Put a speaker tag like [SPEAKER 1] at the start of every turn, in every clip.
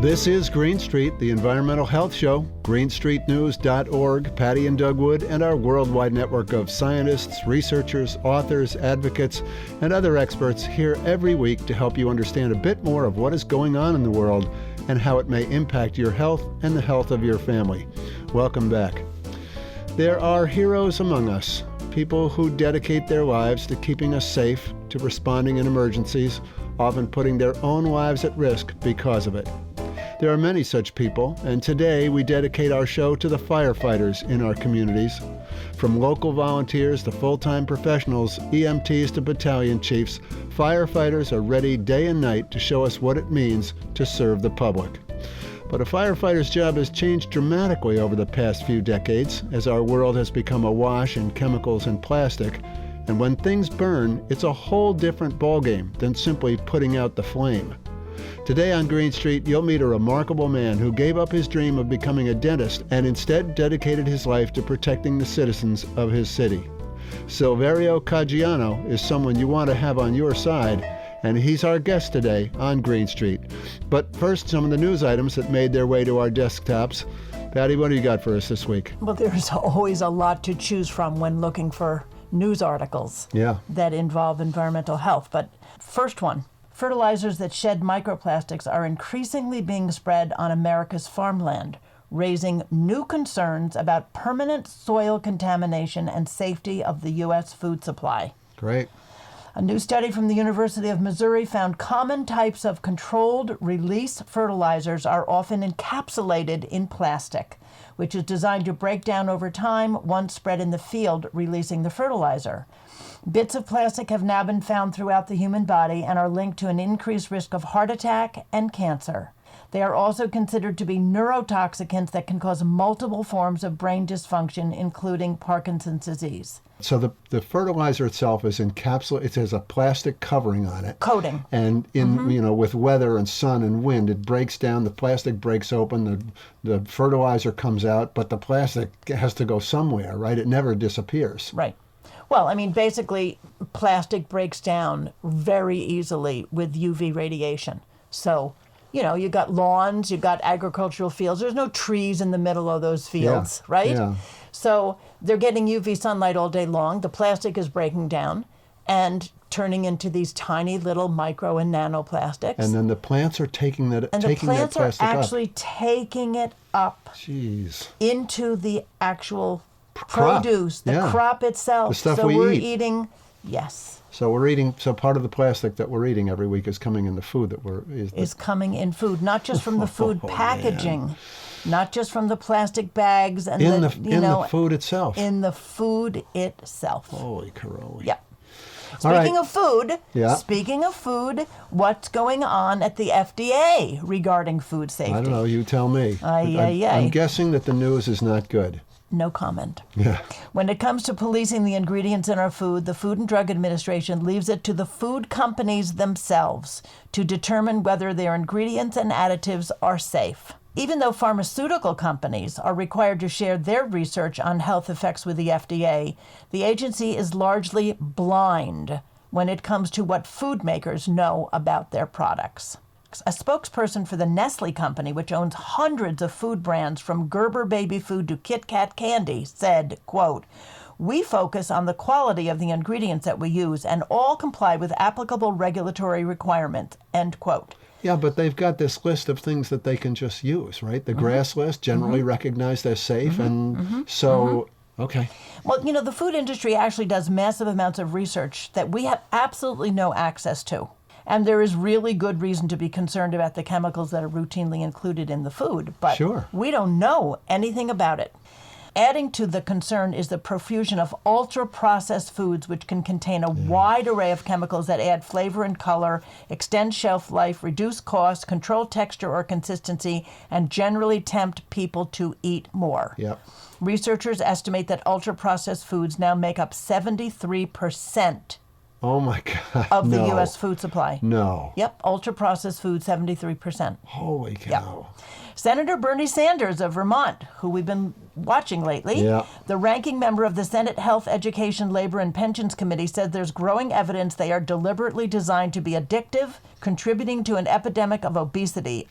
[SPEAKER 1] This is Green Street, the environmental health show. GreenStreetNews.org, Patty and Doug Wood, and our worldwide network of scientists, researchers, authors, advocates, and other experts here every week to help you understand a bit more of what is going on in the world and how it may impact your health and the health of your family. Welcome back. There are heroes among us, people who dedicate their lives to keeping us safe, to responding in emergencies, often putting their own lives at risk because of it. There are many such people, and today we dedicate our show to the firefighters in our communities. From local volunteers to full-time professionals, EMTs to battalion chiefs, firefighters are ready day and night to show us what it means to serve the public. But a firefighter's job has changed dramatically over the past few decades as our world has become awash in chemicals and plastic. And when things burn, it's a whole different ballgame than simply putting out the flame. Today on Green Street, you'll meet a remarkable man who gave up his dream of becoming a dentist and instead dedicated his life to protecting the citizens of his city. Silverio Caggiano is someone you want to have on your side, and he's our guest today on Green Street. But first, some of the news items that made their way to our desktops. Patty, what do you got for us this week?
[SPEAKER 2] Well, there's always a lot to choose from when looking for news articles that involve environmental health. But first one. Fertilizers that shed microplastics are increasingly being spread on America's farmland, raising new concerns about permanent soil contamination and safety of the U.S. food supply.
[SPEAKER 1] Great.
[SPEAKER 2] A new study from the University of Missouri found common types of controlled release fertilizers are often encapsulated in plastic, which is designed to break down over time once spread in the field, releasing the fertilizer. Bits of plastic have now been found throughout the human body and are linked to an increased risk of heart attack and cancer. They are also considered to be neurotoxicants that can cause multiple forms of brain dysfunction, including Parkinson's disease.
[SPEAKER 1] So the fertilizer itself is encapsulated. It has a plastic covering on it.
[SPEAKER 2] Coating.
[SPEAKER 1] And with weather and sun and wind, it breaks down. The plastic breaks open. The fertilizer comes out, but the plastic has to go somewhere, right? It never disappears.
[SPEAKER 2] Right. Well, I mean, basically, plastic breaks down very easily with UV radiation. So, you got lawns, you got agricultural fields. There's no trees in the middle of those fields, right?
[SPEAKER 1] Yeah.
[SPEAKER 2] So they're getting UV sunlight all day long. The plastic is breaking down and turning into these tiny little micro and nanoplastics.
[SPEAKER 1] And then the plants are taking that
[SPEAKER 2] and
[SPEAKER 1] taking
[SPEAKER 2] the plants
[SPEAKER 1] that plastic
[SPEAKER 2] are actually taking it up into the actual produce, the crop itself.
[SPEAKER 1] The stuff
[SPEAKER 2] so
[SPEAKER 1] we
[SPEAKER 2] we're
[SPEAKER 1] eat.
[SPEAKER 2] Eating, yes.
[SPEAKER 1] So we're eating. So part of the plastic that we're eating every week is coming in the food that is
[SPEAKER 2] coming in food, not just from the food packaging, not just from the plastic bags and
[SPEAKER 1] in the food itself.
[SPEAKER 2] In the food itself.
[SPEAKER 1] Holy caroli.
[SPEAKER 2] Yeah. Speaking of food, what's going on at the FDA regarding food safety?
[SPEAKER 1] I don't know. You tell me.
[SPEAKER 2] I'm
[SPEAKER 1] guessing that the news is not good.
[SPEAKER 2] No comment.
[SPEAKER 1] Yeah.
[SPEAKER 2] When it comes to policing the ingredients in our food, the Food and Drug Administration leaves it to the food companies themselves to determine whether their ingredients and additives are safe. Even though pharmaceutical companies are required to share their research on health effects with the FDA, the agency is largely blind when it comes to what food makers know about their products. A spokesperson for the Nestle company, which owns hundreds of food brands from Gerber baby food to Kit Kat candy, said, quote, "We focus on the quality of the ingredients that we use and all comply with applicable regulatory requirements," end quote.
[SPEAKER 1] Yeah, but they've got this list of things that they can just use, right? The GRAS list, generally recognized as safe, okay.
[SPEAKER 2] Well, the food industry actually does massive amounts of research that we have absolutely no access to. And there is really good reason to be concerned about the chemicals that are routinely included in the food, but we don't know anything about it. Adding to the concern is the profusion of ultra-processed foods, which can contain a wide array of chemicals that add flavor and color, extend shelf life, reduce cost, control texture or consistency, and generally tempt people to eat more.
[SPEAKER 1] Yep.
[SPEAKER 2] Researchers estimate that ultra-processed foods now make up 73%
[SPEAKER 1] Oh my God.
[SPEAKER 2] of the U.S. food supply.
[SPEAKER 1] No.
[SPEAKER 2] Yep, ultra-processed food, 73%.
[SPEAKER 1] Holy cow.
[SPEAKER 2] Yep. Senator Bernie Sanders of Vermont, who we've been watching lately, the ranking member of the Senate Health, Education, Labor, and Pensions Committee, said there's growing evidence they are deliberately designed to be addictive, contributing to an epidemic of obesity.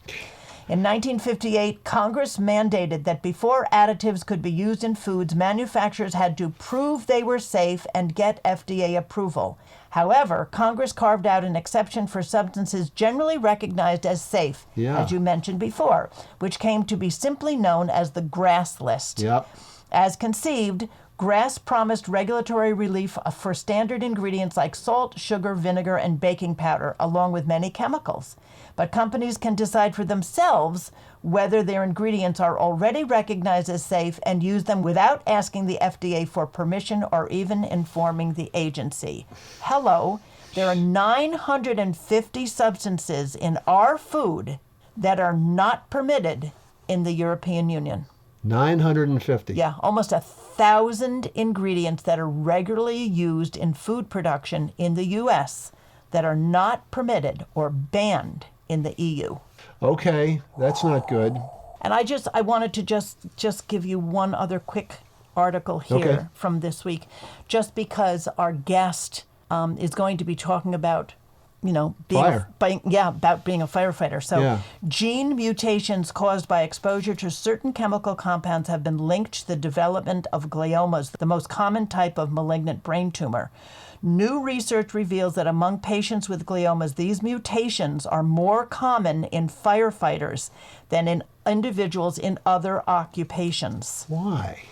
[SPEAKER 2] In 1958, Congress mandated that before additives could be used in foods, manufacturers had to prove they were safe and get FDA approval. However, Congress carved out an exception for substances generally recognized as safe, as you mentioned before, which came to be simply known as the GRAS list.
[SPEAKER 1] Yep.
[SPEAKER 2] As conceived, GRAS promised regulatory relief for standard ingredients like salt, sugar, vinegar, and baking powder, along with many chemicals. But companies can decide for themselves whether their ingredients are already recognized as safe and use them without asking the FDA for permission or even informing the agency. Hello, there are 950 substances in our food that are not permitted in the European Union.
[SPEAKER 1] 950.
[SPEAKER 2] Yeah, almost 1,000 ingredients that are regularly used in food production in the U.S. that are not permitted or banned in the EU.
[SPEAKER 1] Okay, that's not good.
[SPEAKER 2] And I wanted to just give you one other quick article here from this week, just because our guest is going to be talking about about being a firefighter. So gene mutations caused by exposure to certain chemical compounds have been linked to the development of gliomas, the most common type of malignant brain tumor. New research reveals that among patients with gliomas, these mutations are more common in firefighters than in individuals in other occupations.
[SPEAKER 1] Why?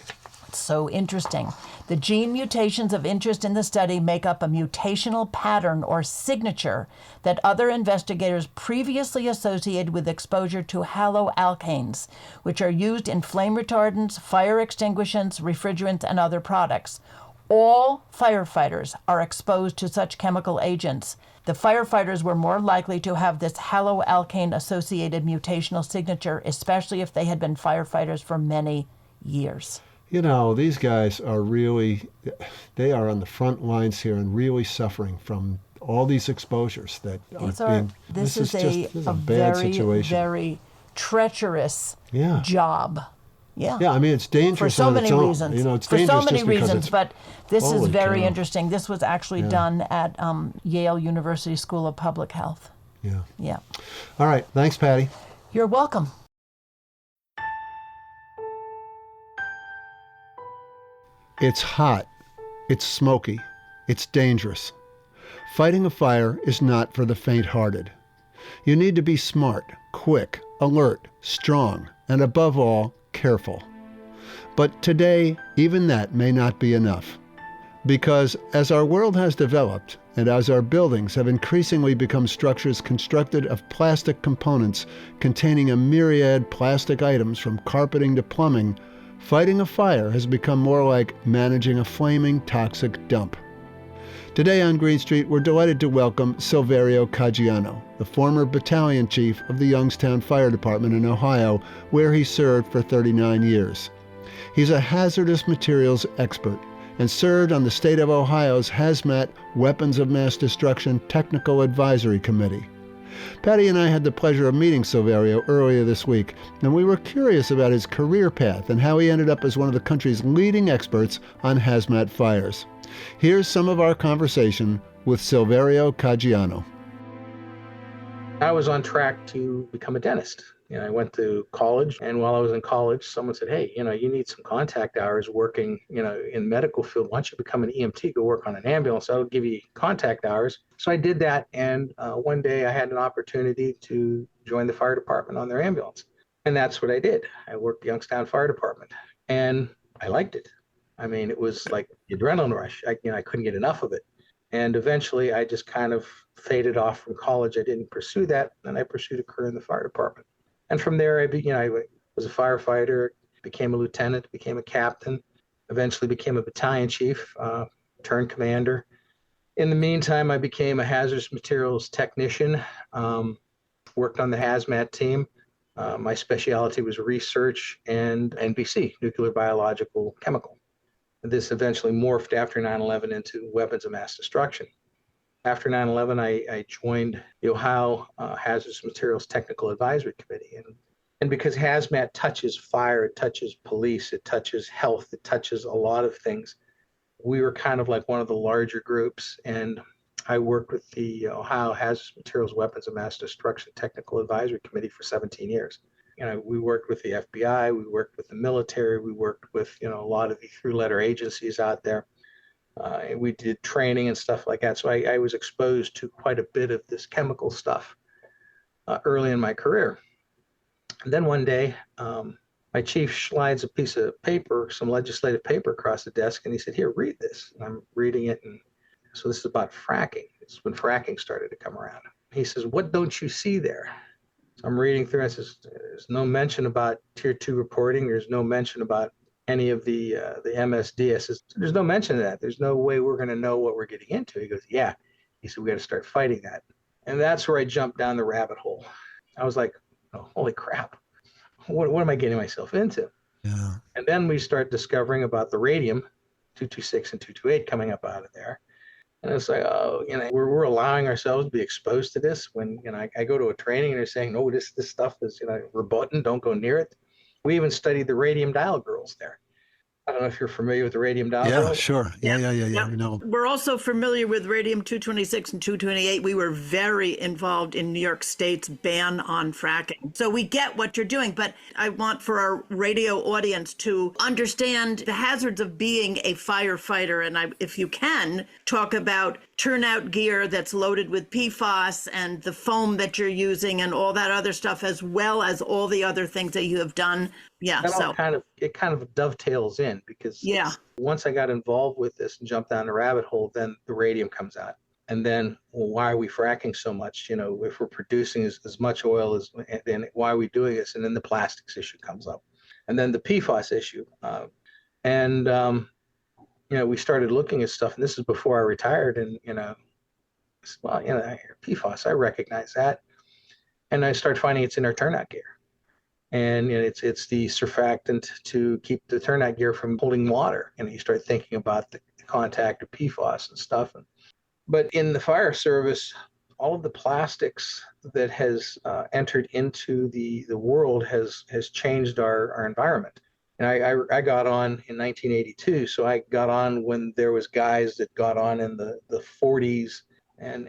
[SPEAKER 2] So interesting. The gene mutations of interest in the study make up a mutational pattern or signature that other investigators previously associated with exposure to haloalkanes, which are used in flame retardants, fire extinguishants, refrigerants, and other products. All firefighters are exposed to such chemical agents. The firefighters were more likely to have this haloalkane-associated mutational signature, especially if they had been firefighters for many years.
[SPEAKER 1] You know, these guys are they are on the front lines here and really suffering from all these exposures that
[SPEAKER 2] this is a
[SPEAKER 1] bad
[SPEAKER 2] very,
[SPEAKER 1] situation.
[SPEAKER 2] very treacherous job. Yeah.
[SPEAKER 1] Yeah, I mean, it's dangerous
[SPEAKER 2] for so many reasons.
[SPEAKER 1] You know, it's
[SPEAKER 2] for
[SPEAKER 1] dangerous
[SPEAKER 2] so many
[SPEAKER 1] just because
[SPEAKER 2] reasons, but this is very
[SPEAKER 1] cow.
[SPEAKER 2] interesting. This was actually done at Yale University School of Public Health.
[SPEAKER 1] Yeah.
[SPEAKER 2] Yeah.
[SPEAKER 1] All right. Thanks, Patty.
[SPEAKER 2] You're welcome.
[SPEAKER 1] It's hot. It's smoky. It's dangerous. Fighting a fire is not for the faint-hearted. You need to be smart, quick, alert, strong, and above all, careful. But today, even that may not be enough. Because as our world has developed, and as our buildings have increasingly become structures constructed of plastic components containing a myriad plastic items from carpeting to plumbing, fighting a fire has become more like managing a flaming toxic dump. Today on Green Street, we're delighted to welcome Silverio Caggiano, the former battalion chief of the Youngstown Fire Department in Ohio, where he served for 39 years. He's a hazardous materials expert and served on the state of Ohio's Hazmat Weapons of Mass Destruction Technical Advisory Committee. Patty and I had the pleasure of meeting Silverio earlier this week, and we were curious about his career path and how he ended up as one of the country's leading experts on hazmat fires. Here's some of our conversation with Silverio Caggiano.
[SPEAKER 3] I was on track to become a dentist. I went to college, and while I was in college, someone said, hey, you need some contact hours working, in medical field. Why don't you become an EMT, go work on an ambulance? I'll give you contact hours. So I did that, and one day I had an opportunity to join the fire department on their ambulance. And that's what I did. I worked the Youngstown Fire Department, and I liked it. I mean, it was like the adrenaline rush. I couldn't get enough of it. And eventually I just kind of faded off from college. I didn't pursue that, and I pursued a career in the fire department. And from there, I was a firefighter, became a lieutenant, became a captain, eventually became a battalion chief, turned commander. In the meantime, I became a hazardous materials technician, worked on the hazmat team. My specialty was research and NBC, nuclear, biological, chemical. This eventually morphed after 9/11 into weapons of mass destruction. After 9/11, I joined the Ohio Hazardous Materials Technical Advisory Committee. And because hazmat touches fire, it touches police, it touches health, it touches a lot of things, we were kind of like one of the larger groups. And I worked with the Ohio Hazardous Materials, Weapons, and Mass Destruction Technical Advisory Committee for 17 years. We worked with the FBI, we worked with the military, we worked with, a lot of the three-letter agencies out there. And we did training and stuff like that. So I was exposed to quite a bit of this chemical stuff early in my career. And then one day, my chief slides a piece of paper, some legislative paper across the desk, and he said, "Here, read this." And I'm reading it, and so this is about fracking. It's when fracking started to come around. He says, "What don't you see there?" So I'm reading through, and I says, "There's no mention about Tier 2 reporting. There's no mention about any of the MSD." I says, "There's no mention of that. There's no way we're going to know what we're getting into." He goes, "Yeah." He said, "We got to start fighting that." And that's where I jumped down the rabbit hole. I was like, oh, holy crap. What am I getting myself into?
[SPEAKER 1] Yeah.
[SPEAKER 3] And then we start discovering about the radium 226 and 228 coming up out of there. And it's like, oh, we're allowing ourselves to be exposed to this when, I go to a training and they're saying, no, this stuff is, verboten, don't go near it. We even studied the radium dial girls there. I don't know if you're familiar with the radium dial
[SPEAKER 1] Yeah,
[SPEAKER 3] girls.
[SPEAKER 1] sure. Yeah.
[SPEAKER 2] Yep. We're also familiar with radium 226 and 228. We were very involved in New York State's ban on fracking. So we get what you're doing, but I want for our radio audience to understand the hazards of being a firefighter. And if you can, talk about turnout gear that's loaded with PFAS and the foam that you're using and all that other stuff, as well as all the other things that you have done. Yeah.
[SPEAKER 3] It kind of dovetails in because once I got involved with this and jumped down the rabbit hole, then the radium comes out. And then, well, why are we fracking so much? If we're producing as much oil then why are we doing this? And then the plastics issue comes up. And then the PFAS issue. We started looking at stuff, and this is before I retired. And, PFAS, I recognize that. And I started finding it's in our turnout gear. And it's the surfactant to keep the turnout gear from holding water. And you start thinking about the contact of PFAS and stuff. But in the fire service, all of the plastics that has entered into the world has changed our environment. And I got on in 1982, so I got on when there was guys that got on in the 40s. And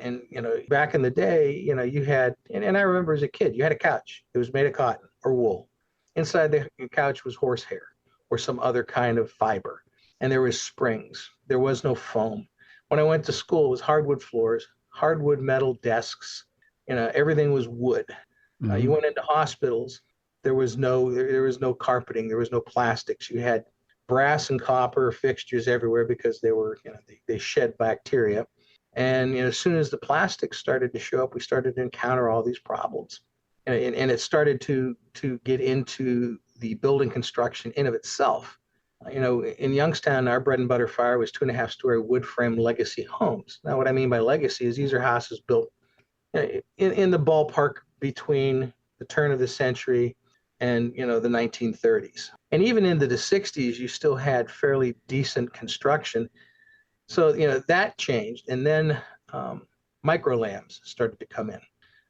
[SPEAKER 3] back in the day, you had, and I remember as a kid, you had a couch. It was made of cotton or wool. Inside the couch was horsehair or some other kind of fiber. And there was springs. There was no foam. When I went to school, it was hardwood floors, hardwood metal desks. Everything was wood.
[SPEAKER 1] Mm-hmm.
[SPEAKER 3] You went into hospitals. There was no carpeting. There was no plastics. You had brass and copper fixtures everywhere because they shed bacteria. And as soon as the plastics started to show up, we started to encounter all these problems. And it started to get into the building construction in of itself. In Youngstown, our bread and butter fire was 2.5-story wood frame legacy homes. Now, what I mean by legacy is these are houses built in the ballpark between the turn of the century and the 1930s. And even into the 60s, you still had fairly decent construction. So that changed, and then micro lambs started to come in,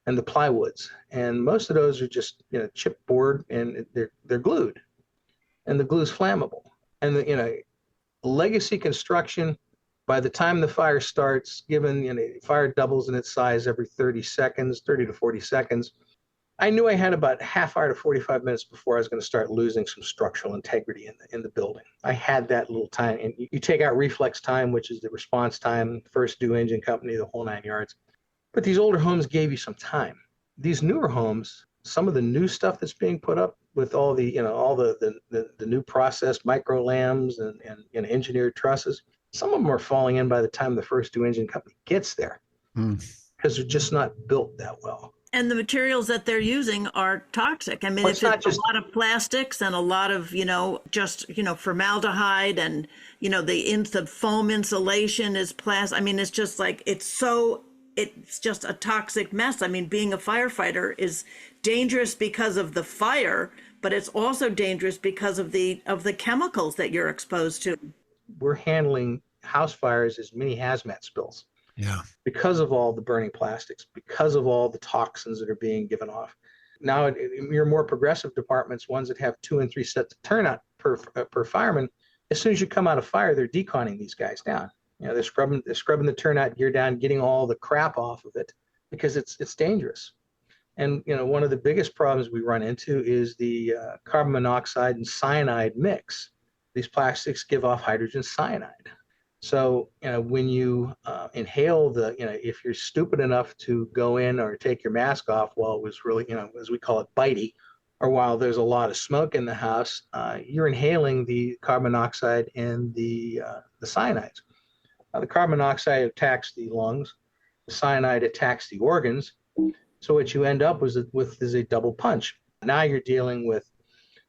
[SPEAKER 3] and the plywoods, and most of those are just chipboard, and they're glued, and the glue's flammable. And the legacy construction, by the time the fire starts, given fire doubles in its size every 30 to 40 seconds, I knew I had about half hour to 45 minutes before I was going to start losing some structural integrity in the building. I had that little time, and you take out reflex time, which is the response time, first due engine company, the whole 9 yards. But these older homes gave you some time. These newer homes, some of the new stuff that's being put up with all the new processed micro lambs and engineered trusses, some of them are falling in by the time the first due engine company gets there because they're just not built that well.
[SPEAKER 2] And the materials that they're using are toxic. I mean, it's a lot of plastics and a lot of, formaldehyde and, the foam insulation is plastic. I mean, it's just like, it's just a toxic mess. I mean, being a firefighter is dangerous because of the fire, but it's also dangerous because of the chemicals that you're exposed to.
[SPEAKER 3] We're handling house fires as mini hazmat spills.
[SPEAKER 1] Yeah.
[SPEAKER 3] Because of all the burning plastics, because of all the toxins that are being given off. Now, your more progressive departments, ones that have 2 and 3 sets of turnout per fireman, as soon as you come out of fire, they're deconning these guys down. They're scrubbing the turnout gear down, getting all the crap off of it because it's dangerous. And one of the biggest problems we run into is the carbon monoxide and cyanide mix. These plastics give off hydrogen cyanide. So when you inhale if you're stupid enough to go in or take your mask off while it was really, as we call it, bitey, or while there's a lot of smoke in the house, you're inhaling the carbon monoxide and the cyanides. The carbon monoxide attacks the lungs, the cyanide attacks the organs. So what you end up with is a double punch. Now you're dealing with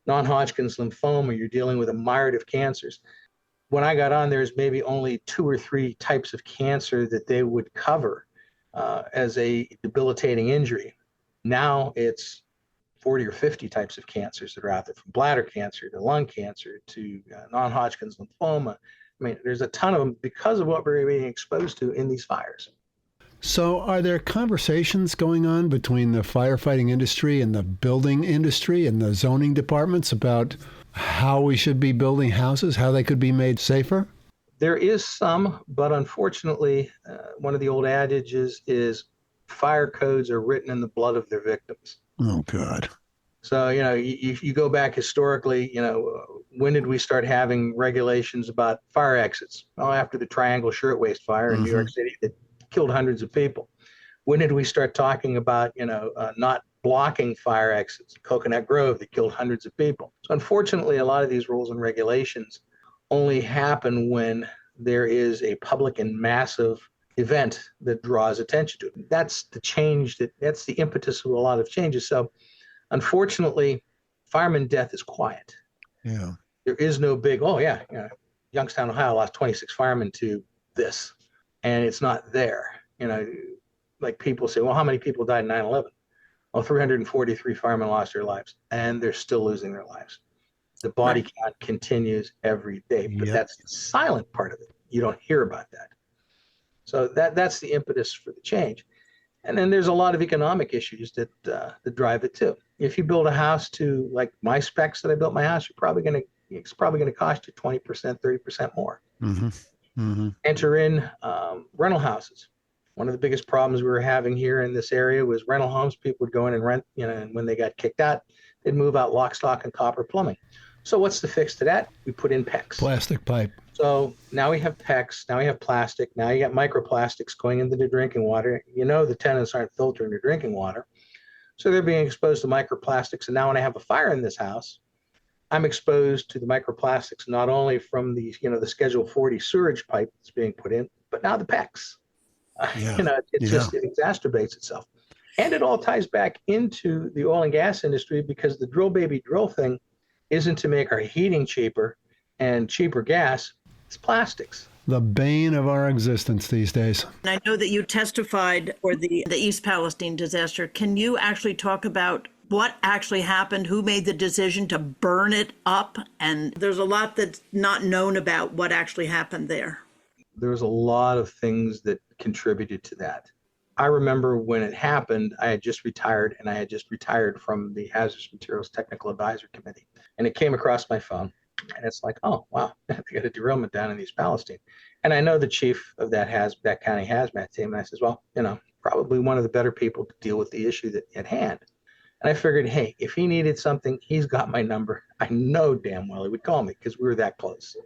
[SPEAKER 3] non-Hodgkin's lymphoma, you're dealing with a myriad of cancers. When I got on, there's maybe only 2 or 3 types of cancer that they would cover as a debilitating injury. Now it's 40 or 50 types of cancers that are out there, from bladder cancer to lung cancer to non-Hodgkin's lymphoma. I mean, there's a ton of them because of what we're being exposed to in these fires.
[SPEAKER 1] So are there conversations going on between the firefighting industry and the building industry and the zoning departments about how we should be building houses, how they could be made safer?
[SPEAKER 3] There is some, but unfortunately, one of the old adages is fire codes are written in the blood of their victims.
[SPEAKER 1] Oh, God.
[SPEAKER 3] So, you go back historically, when did we start having regulations about fire exits? Well, after the Triangle Shirtwaist Fire in New York City that killed hundreds of people. When did we start talking about, not blocking fire exits? Coconut Grove that killed hundreds of people. So unfortunately, a lot of these rules and regulations only happen when there is a public and massive event that draws attention to it. That's the change, that's the impetus of a lot of changes. So unfortunately, fireman death is quiet.
[SPEAKER 1] Yeah.
[SPEAKER 3] There is no big, Youngstown, Ohio lost 26 firemen to this. And it's not there. Like people say, well, how many people died in 9/11? Well, 343 firemen lost their lives, and they're still losing their lives. The body count continues every day, but that's the silent part of it. You don't hear about that. So that's the impetus for the change. And then there's a lot of economic issues that drive it too. If you build a house to like my specs that I built my house, it's probably going to cost you 20%, 30% more.
[SPEAKER 1] Mm-hmm. Mm-hmm.
[SPEAKER 3] Enter in rental houses. One of the biggest problems we were having here in this area was rental homes. People would go in and rent, and when they got kicked out, they'd move out lock, stock, and copper plumbing. So what's the fix to that? We put in PEX.
[SPEAKER 1] Plastic pipe.
[SPEAKER 3] So now we have PEX, now we have plastic, now you got microplastics going into the drinking water. The tenants aren't filtering their drinking water. So they're being exposed to microplastics. And now when I have a fire in this house, I'm exposed to the microplastics, not only from the Schedule 40 sewage pipe that's being put in, but now the PEX. It exacerbates itself. And it all ties back into the oil and gas industry because the drill baby drill thing isn't to make our heating cheaper and cheaper gas, it's plastics.
[SPEAKER 1] The bane of our existence these days.
[SPEAKER 2] I know that you testified for the East Palestine disaster. Can you actually talk about what actually happened, who made the decision to burn it up? And there's a lot that's not known about what actually happened there.
[SPEAKER 3] There was a lot of things that contributed to that. I remember when it happened, I had just retired, and I had just retired from the Hazardous Materials Technical Advisory Committee. And it came across my phone, and it's like, oh, wow, they got a derailment down in East Palestine. And I know the chief of that county hazmat team, and I says, well, probably one of the better people to deal with the issue at hand. And I figured, hey, if he needed something, he's got my number. I know damn well he would call me because we were that close.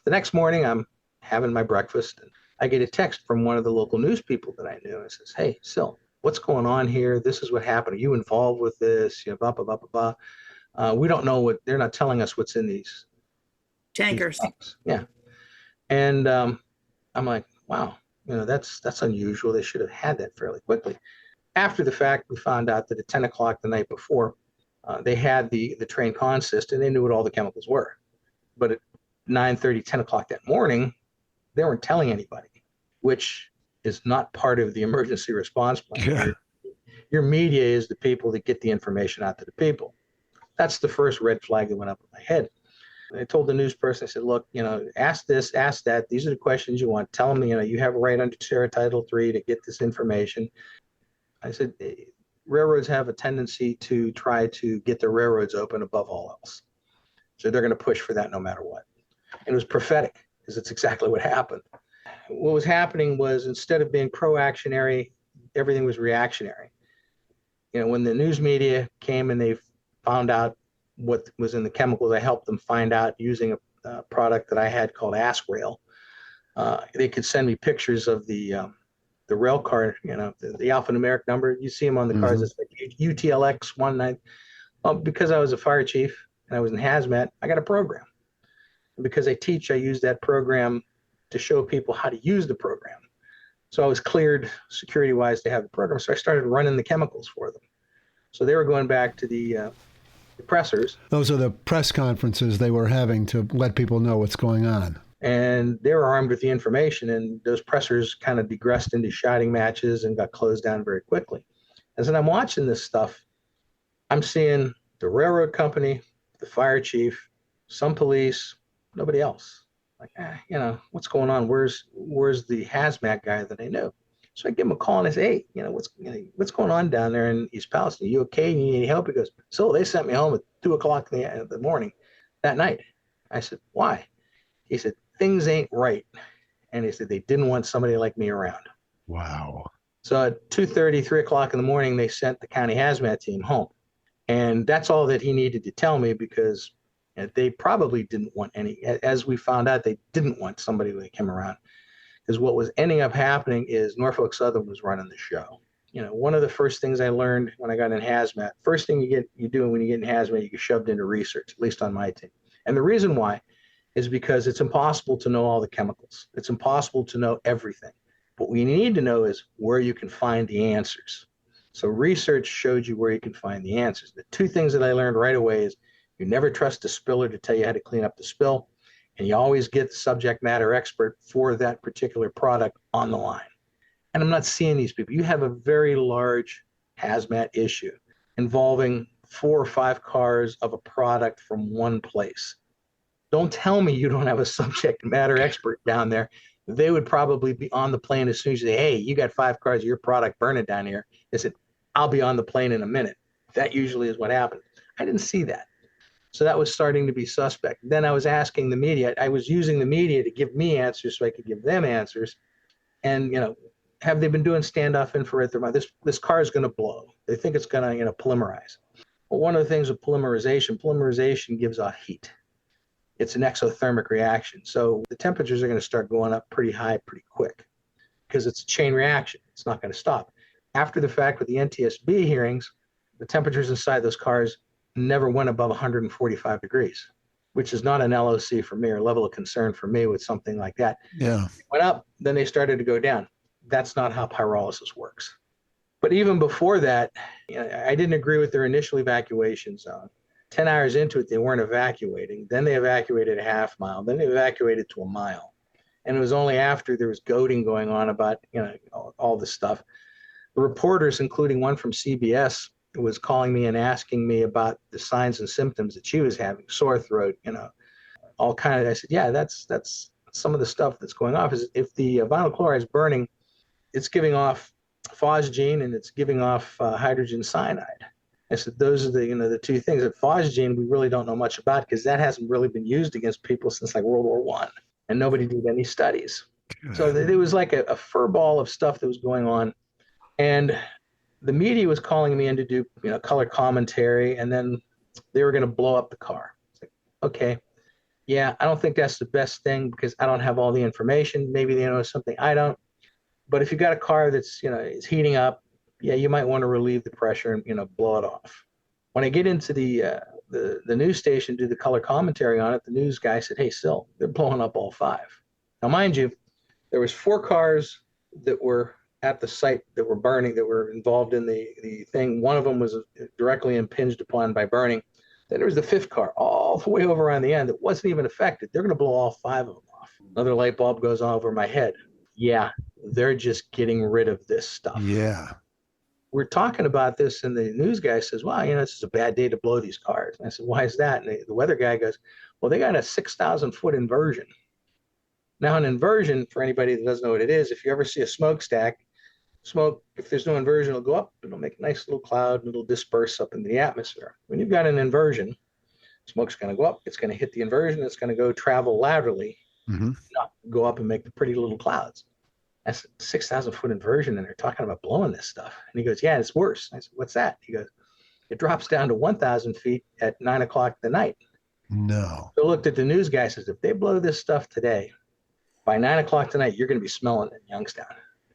[SPEAKER 3] The next morning, I'm having my breakfast, and I get a text from one of the local news people that I knew. It says, hey, Sil, what's going on here? This is what happened. Are you involved with this? Blah, blah, blah, blah, blah. We don't know they're not telling us what's in these
[SPEAKER 2] tankers.
[SPEAKER 3] Yeah. And I'm like, wow, that's unusual. They should have had that fairly quickly. After the fact, we found out that at 10 o'clock the night before, they had the train consist, and they knew what all the chemicals were. But at 9:30, 10 o'clock that morning, they weren't telling anybody, which is not part of the emergency response plan.
[SPEAKER 1] Yeah.
[SPEAKER 3] Your media is the people that get the information out to the people. That's the first red flag that went up in my head. I told the news person, I said, look, ask this, ask that. These are the questions you want. Tell them, you have a right under Title III to get this information. I said, railroads have a tendency to try to get the railroads open above all else. So they're going to push for that no matter what. And it was prophetic because it's exactly what happened. what was happening was instead of being proactionary, everything was reactionary. When the news media came and they found out what was in the chemicals, I helped them find out using a product that I had called AskRail. They could send me pictures of the rail car, the alphanumeric number. You see them on the cars. It's like UTLX 19. Well, because I was a fire chief and I was in hazmat, I got a program. And because I teach, I use that program to show people how to use the program. So I was cleared security-wise to have the program. So I started running the chemicals for them. So they were going back to the pressers.
[SPEAKER 1] Those are the press conferences they were having to let people know what's going on.
[SPEAKER 3] And they were armed with the information, and those pressers kind of digressed into shouting matches and got closed down very quickly. As I'm watching this stuff, I'm seeing the railroad company, the fire chief, some police, nobody else. Like, what's going on? Where's the hazmat guy that I knew? So I give him a call and I say, hey, what's going on down there in East Palestine? Are you okay? You need any help? He goes, so they sent me home at 2:00 in the morning that night. I said, why? He said, things ain't right. And he said, they didn't want somebody like me around.
[SPEAKER 1] Wow.
[SPEAKER 3] So at 2:30, 3:00 in the morning, they sent the county hazmat team home. And that's all that he needed to tell me, because they probably didn't want any, as we found out, they didn't want somebody like him around. Because what was ending up happening is Norfolk Southern was running the show. One of the first things I learned when I got in hazmat, first thing you do when you get in hazmat, you get shoved into research, at least on my team. And the reason why is because it's impossible to know all the chemicals. It's impossible to know everything. But what you need to know is where you can find the answers. So research showed you where you can find the answers. The two things that I learned right away is you never trust a spiller to tell you how to clean up the spill, and you always get the subject matter expert for that particular product on the line. And I'm not seeing these people. You have a very large hazmat issue involving 4 or 5 cars of a product from one place. Don't tell me you don't have a subject matter expert down there. They would probably be on the plane as soon as you say, hey, you got 5 cars of your product burning down here. They said, I'll be on the plane in a minute. That usually is what happened. I didn't see that. So that was starting to be suspect. Then I was asking the media. I was using the media to give me answers so I could give them answers. And, have they been doing standoff infrared thermometers? This car is going to blow. They think it's going to, polymerize. Well, one of the things with polymerization gives off heat. It's an exothermic reaction. So the temperatures are going to start going up pretty high pretty quick because it's a chain reaction. It's not going to stop. After the fact, with the NTSB hearings, the temperatures inside those cars never went above 145 degrees, which is not an LOC for me or level of concern for me with something like that.
[SPEAKER 1] Yeah.
[SPEAKER 3] It went up, then they started to go down. That's not how pyrolysis works. But even before that, I didn't agree with their initial evacuation zone. 10 hours into it, they weren't evacuating. Then they evacuated a half mile. Then they evacuated to a mile. And it was only after there was goading going on about, all this stuff. The reporters, including one from CBS, was calling me and asking me about the signs and symptoms that she was having, sore throat, all kind of. I said, yeah, that's some of the stuff that's going off. Is if the vinyl chloride is burning, it's giving off phosgene and it's giving off hydrogen cyanide. I said, those are the two things. That phosgene we really don't know much about because that hasn't really been used against people since like World War I, and nobody did any studies. So there was like a furball of stuff that was going on, and the media was calling me in to do color commentary, and then they were going to blow up the car. It's like, okay, yeah, I don't think that's the best thing because I don't have all the information. Maybe they know something I don't. But if you got a car that's is heating up, yeah, you might want to relieve the pressure and blow it off. When I get into the news station, do the color commentary on it, the news guy said, "Hey, Sil, they're blowing up all 5." Now, mind you, there was 4 cars that were at the site that were burning, that were involved in the thing. One of them was directly impinged upon by burning. Then there was the 5th car all the way over on the end that wasn't even affected. They're going to blow all 5 of them off. Another light bulb goes on over my head. Yeah, they're just getting rid of this stuff.
[SPEAKER 1] Yeah.
[SPEAKER 3] We're talking about this, and the news guy says, well, this is a bad day to blow these cars. And I said, why is that? And the weather guy goes, well, they got a 6,000-foot inversion. Now, an inversion, for anybody that doesn't know what it is, if you ever see a smokestack, smoke, if there's no inversion, it'll go up, it'll make a nice little cloud, and it'll disperse up into the atmosphere. When you've got an inversion, smoke's going to go up, it's going to hit the inversion, it's going to go travel laterally
[SPEAKER 1] Mm-hmm.
[SPEAKER 3] not go up and make the pretty little clouds. That's 6,000 foot inversion, and they're talking about blowing this stuff. And he goes, yeah, it's worse. I said, what's that? He goes, it drops down to 1,000 feet at 9 o'clock at night.
[SPEAKER 1] No.
[SPEAKER 3] So I looked at the news guy, says, if they blow this stuff today, by 9 o'clock tonight, you're going to be smelling it in Youngstown.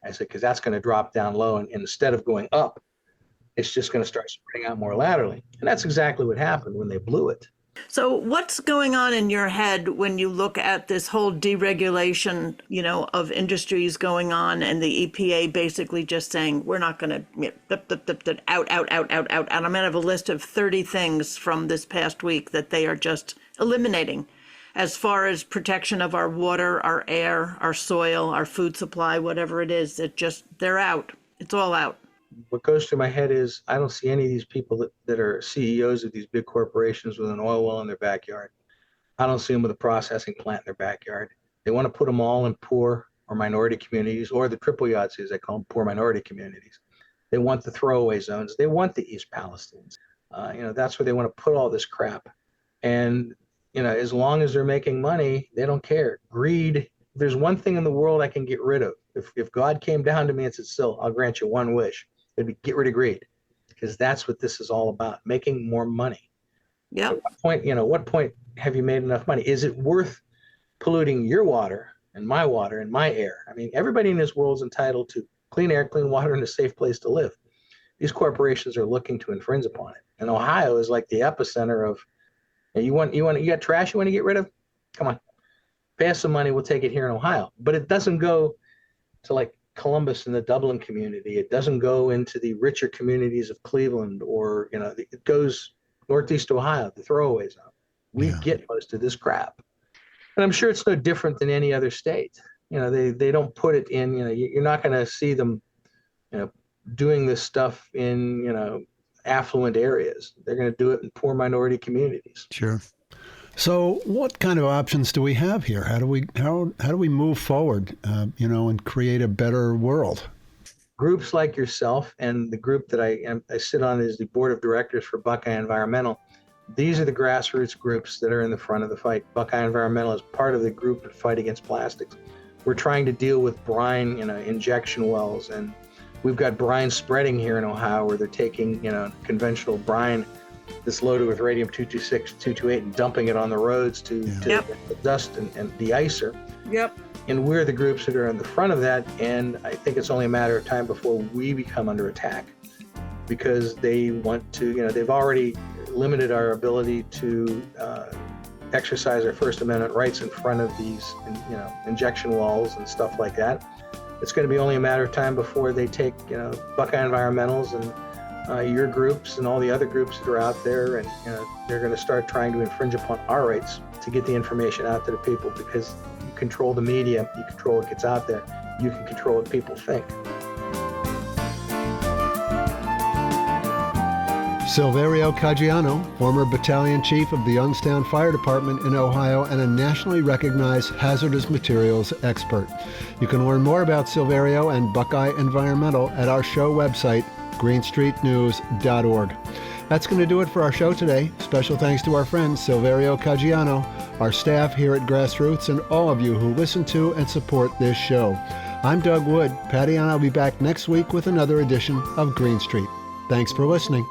[SPEAKER 3] I said, because that's going to drop down low, and instead of going up, it's just going to start spreading out more laterally. And that's exactly what happened when they blew it.
[SPEAKER 2] So what's going on in your head when you look at this whole deregulation, of industries going on, and the EPA basically just saying, we're not going to out. And I'm going to have a list of 30 things from this past week that they are just eliminating as far as protection of our water, our air, our soil, our food supply, whatever it is. They're out. It's all out.
[SPEAKER 3] What goes through my head is I don't see any of these people that are CEOs of these big corporations with an oil well in their backyard. I don't see them with a processing plant in their backyard. They want to put them all in poor or minority communities, or the triple yachts, as they call them, poor minority communities. They want the throwaway zones. They want the East Palestinians. That's where they want to put all this crap. And, as long as they're making money, they don't care. Greed. If there's one thing in the world I can get rid of, if God came down to me and said, "Sil, I'll grant you one wish," it'd be get rid of greed, because that's what this is all about, making more money.
[SPEAKER 2] Yeah.
[SPEAKER 3] At what point have you made enough money? Is it worth polluting your water and my air? I mean, everybody in this world is entitled to clean air, clean water, and a safe place to live. These corporations are looking to infringe upon it. And Ohio is like the epicenter of, you got trash you want to get rid of? Come on, pay us some money, we'll take it here in Ohio. But it doesn't go to like Columbus and the Dublin community. It doesn't go into the richer communities of Cleveland, or it goes Northeast Ohio, the throwaway zone. We get most of this crap, and I'm sure it's no different than any other state. They don't put it in. You're not going to see them, doing this stuff in affluent areas. They're going to do it in poor minority communities.
[SPEAKER 1] Sure. So what kind of options do we have here? How do we move forward, and create a better world?
[SPEAKER 3] Groups like yourself and the group that I sit on is the board of directors for Buckeye Environmental. These are the grassroots groups that are in the front of the fight. Buckeye Environmental is part of the group to fight against plastics. We're trying to deal with brine, injection wells, and we've got brine spreading here in Ohio, where they're taking, conventional brine that's loaded with radium-226, 228, and dumping it on the roads to the dust and de-icer.
[SPEAKER 2] Yep.
[SPEAKER 3] And we're the groups that are in the front of that, and I think it's only a matter of time before we become under attack, because they want to, they've already limited our ability to exercise our First Amendment rights in front of these, injection walls and stuff like that. It's going to be only a matter of time before they take, Buckeye Environmentals and your groups and all the other groups that are out there, and they're going to start trying to infringe upon our rights to get the information out to the people, because you control the media, you control what gets out there, you can control what people think.
[SPEAKER 1] Silverio Caggiano, former battalion chief of the Youngstown Fire Department in Ohio and a nationally recognized hazardous materials expert. You can learn more about Silverio and Buckeye Environmental at our show website, greenstreetnews.org. That's going to do it for our show today. Special thanks to our friend Silverio Caggiano, our staff here at Grassroots, and all of you who listen to and support this show. I'm Doug Wood. Patty and I will be back next week with another edition of Green Street. Thanks for listening.